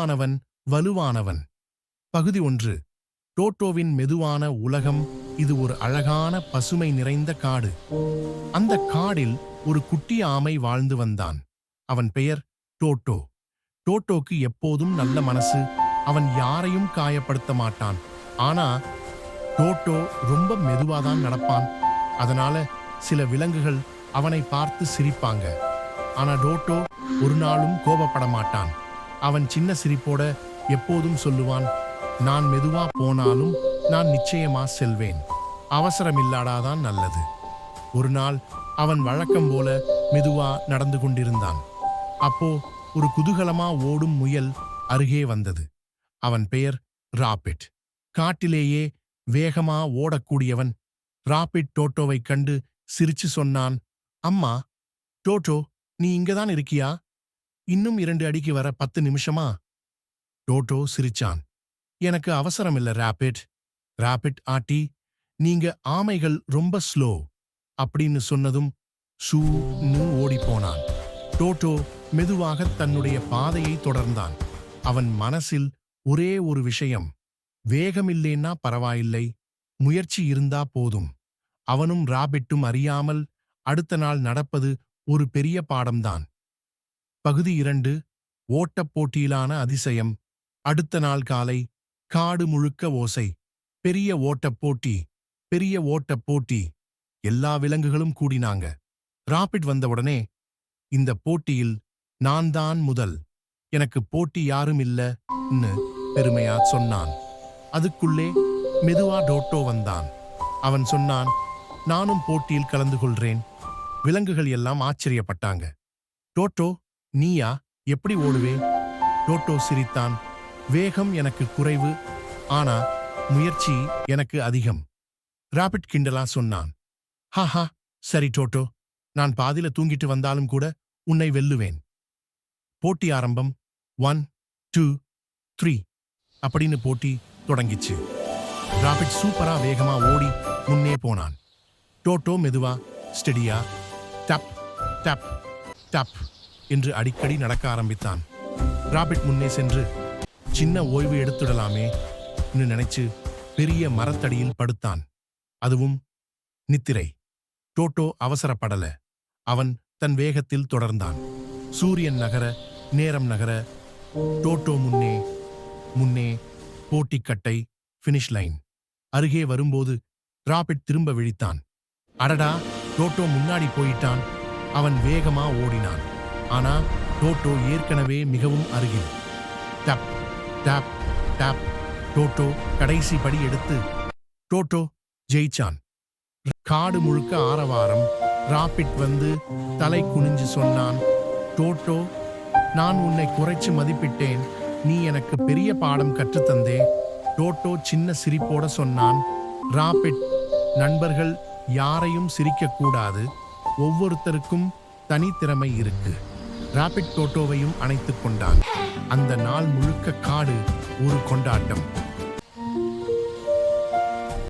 ஆனவன் வலுவானவன். பகுதி 1. டோட்டோவின் மெதுவான உலகம். இது ஒரு அழகான பசுமை நிறைந்த காடு. அந்த காடில் ஒரு குட்டி ஆமை வாழ்ந்து வந்தான். அவன் பெயர் டோட்டோ. டோட்டோக்கு எப்போதும் நல்ல மனசு. அவன் யாரையும் காயப்படுத்த மாட்டான். ஆனா டோட்டோ ரொம்ப மெதுவாதான் நடப்பான். அதனால சில விலங்குகள் அவனை பார்த்து சிரிப்பாங்க. ஆனா டோட்டோ ஒரு நாளும் கோபப்பட மாட்டான். அவன் சின்ன சிரிப்போட எப்போதும் சொல்லுவான், நான் மெதுவா போனாலும் நான் நிச்சயமா செல்வேன். அவசரமில்லாடாதான் நல்லது. ஒரு நாள் அவன் வழக்கம் போல மெதுவா நடந்து கொண்டிருந்தான். அப்போ ஒரு குதூகலமா ஓடும் முயல் அருகே வந்தது. அவன் பெயர் ராபிட். காட்டிலேயே வேகமா ஓடக்கூடியவன். ராபிட் டோட்டோவைக் கண்டு சிரிச்சு சொன்னான், அம்மா டோட்டோ, நீ இங்கதான் இருக்கியா? இன்னும் 2 அடிக்கு வர 10 நிமிஷமா? டோட்டோ சிரிச்சான். எனக்கு அவசரமில்ல ராபிட். ராபிட் ஆட்டி, நீங்க ஆமைகள் ரொம்ப ஸ்லோ அப்படின்னு சொன்னதும் ஷூன்னு ஓடிப்போனான். டோட்டோ மெதுவாக தன்னுடைய பாதையை தொடர்ந்தான். அவன் மனசில் ஒரே ஒரு விஷயம், வேகமில்லேன்னா பரவாயில்லை, முயற்சி இருந்தா போதும். அவனும் ராபிட்டும் அறியாமல் அடுத்த நாள் நடப்பது ஒரு பெரிய பாடம்தான். பகுதி 2. ஓட்டப் போட்டியிலான அதிசயம். அடுத்த நாள் காலை காடு முழுக்க ஓசை. பெரிய ஓட்டப் போட்டி, பெரிய ஓட்டப் போட்டி. எல்லா விலங்குகளும் கூடினாங்க. ராபிட் வந்தவுடனே, இந்த போட்டியில் நான் தான் முதல், எனக்கு போட்டி யாரும் இல்லன்னு பெருமையா சொன்னான். அதுக்குள்ளே மெதுவா டோட்டோ வந்தான். அவன் சொன்னான், நானும் போட்டியில் கலந்து கொள்றேன். விலங்குகள் எல்லாம் ஆச்சரியப்பட்டாங்க. டோட்டோ, நீயா? எப்படி ஓடுவே? டோட்டோ சிரித்தான். வேகம் எனக்கு குறைவு, ஆனா முயற்சி எனக்கு அதிகம். ராபிட் கிண்டலா சொன்னான். ஹாஹா, சரி டோட்டோ, நான் பாதியில தூங்கிட்டு வந்தாலும் கூட உன்னை வெல்லுவேன். போட்டி ஆரம்பம். 1 2 3 அப்படின்னு போட்டி தொடங்கிச்சு. ராபிட் சூப்பரா வேகமா ஓடி முன்னே போனான். டோட்டோ மெதுவா, ஸ்டெடியா, டப் டப் டப் என்று அடிக்கடி நடக்க ஆரம்பித்தான். ராபிட் முன்னே சென்று சின்ன ஓய்வு எடுத்துடலாமே நினைச்சு பெரிய மரத்தடியில் படுத்தான். அதுவும் நித்திரை. டோட்டோ அவசரப்படல. அவன் தன் வேகத்தில் தொடர்ந்தான். சூரியன் நகர, நேரம் நகர, டோட்டோ முன்னே முன்னே. போட்டிக்கட்டை, ஃபினிஷ் லைன் அருகே வரும்போது ராபிட் திரும்ப விழித்தான். அடடா, டோட்டோ முன்னாடி போயிட்டான். அவன் வேகமா ஓடினான். ஆனா டோட்டோ ஏற்கனவே மிகவும் அருகில். Dub dub dub. டோட்டோ கடைசி படி எடுத்து டோட்டோ ஜெயிச்சான். காடு முழுக்க ஆரவாரம். ராபிட் வந்து தலை குனிஞ்சு சொன்னான், டோட்டோ, நான் உன்னை குறைச்சு மதிப்பிட்டேன். நீ எனக்கு பெரிய பாடம் கற்றுத்தந்தே. டோட்டோ சின்ன சிரிப்போட சொன்னான். ராபிட், நண்பர்கள் யாரையும் சிரிக்கக்கூடாது. ஒவ்வொருத்தருக்கும் தனித்திறமை இருக்கு. ராபிட் டோட்டோவையும் அணைத்துக் கொண்டான். அந்த நாள் முழுக்க காடு ஒரு கொண்டாட்டம்.